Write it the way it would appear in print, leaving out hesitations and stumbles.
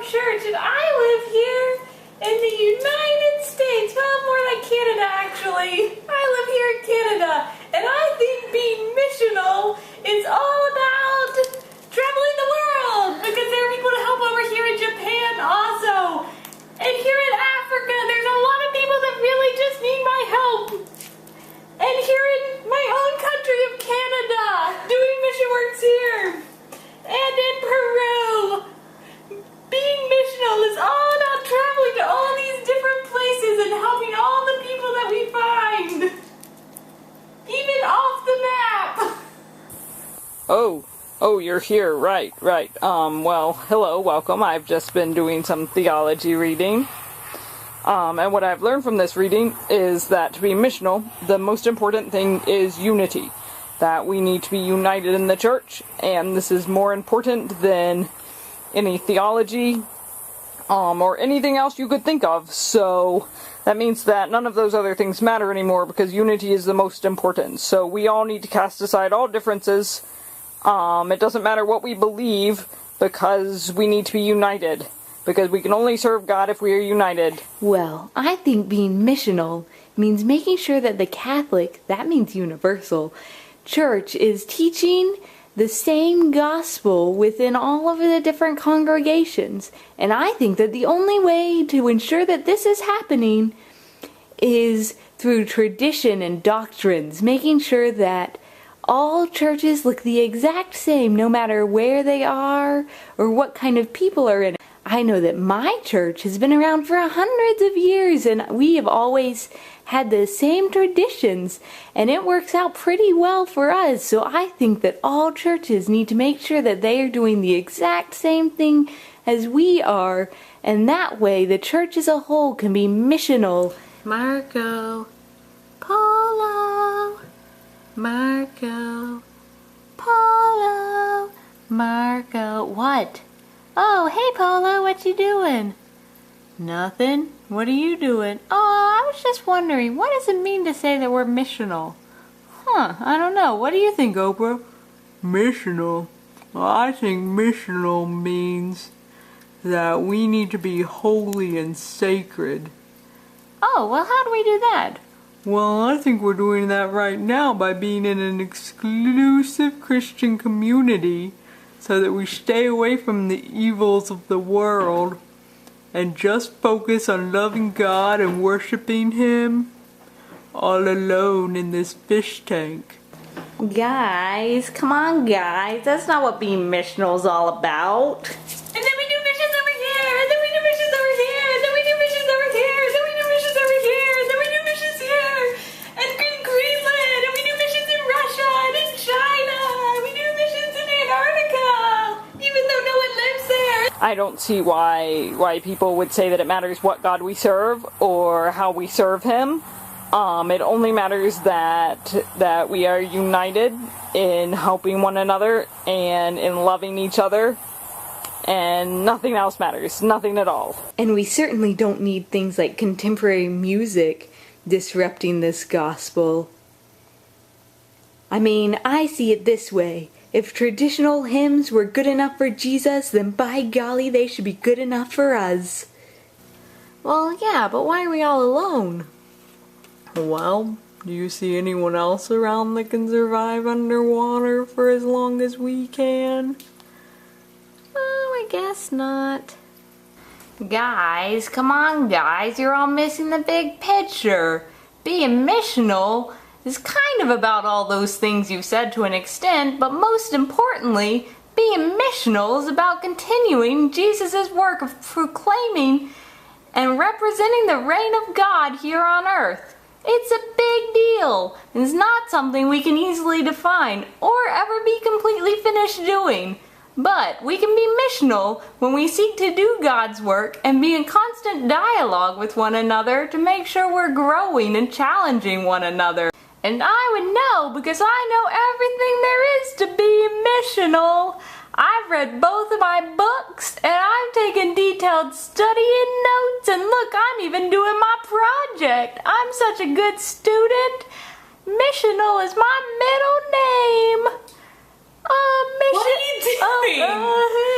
church, and I live here in the United States. Well, more like Canada, actually. I live here in Canada, and I think being missional is all about traveling the world, because there are people to help over here in Japan also. And here in Africa, there's a lot of people that really just need my help. And here in my own country of Canada, doing mission works here. And in Peru. Being missional is all about traveling to all these different places and helping all the people that we find. Even off the map. Oh, you're here. Right. Well, hello, welcome. I've just been doing some theology reading. And what I've learned from this reading is that to be missional, the most important thing is unity. That we need to be united in the church, and this is more important than any theology, or anything else you could think of. So that means that none of those other things matter anymore, because unity is the most important. So we all need to cast aside all differences. It doesn't matter what we believe, because we need to be united. Because we can only serve God if we are united. Well, I think being missional means making sure that the Catholic, that means universal, Church is teaching the same gospel within all of the different congregations. And I think that the only way to ensure that this is happening is through tradition and doctrines, making sure that all churches look the exact same no matter where they are or what kind of people are in it. I know that my church has been around for hundreds of years, and we have always had the same traditions, and it works out pretty well for us. So I think that all churches need to make sure that they are doing the exact same thing as we are, and that way the church as a whole can be missional. Marco Polo, Marco Polo, Marco. What? Oh, hey Polo, what you doing? Nothing. What are you doing? Oh, I was just wondering, what does it mean to say that we're missional? I don't know. What do you think, Oprah? Missional? Well, I think missional means that we need to be holy and sacred. Oh, well, how do we do that? Well, I think we're doing that right now by being in an exclusive Christian community so that we stay away from the evils of the world and just focus on loving God and worshiping Him all alone in this fish tank. Guys, come on guys, that's not what being missional is all about. And then we do missions over here, and then we do missions over here, and then we do missions over here, and then we do missions over here, and then we do missions here, and in Greenland, and we do missions in Russia, and in China, and we do missions in Antarctica, even though no one lives there. I don't see why people would say that it matters what God we serve or how we serve Him. It only matters that we are united in helping one another and in loving each other, and nothing else matters, nothing at all. And we certainly don't need things like contemporary music disrupting this gospel. I mean, I see it this way. If traditional hymns were good enough for Jesus, then by golly, they should be good enough for us. Well, yeah, but why are we all alone? Well, do you see anyone else around that can survive underwater for as long as we can? Oh, I guess not. Guys, come on guys, you're all missing the big picture. Being missional is kind of about all those things you've said to an extent, but most importantly, being missional is about continuing Jesus' work of proclaiming and representing the reign of God here on earth. It's a big deal. It's not something we can easily define or ever be completely finished doing. But we can be missional when we seek to do God's work and be in constant dialogue with one another to make sure we're growing and challenging one another. And I would know because I know everything there is to be missional. I've read both of my books and I've taken detailed study and notes, and look, I'm even doing my project. I'm such a good student. Missional is my middle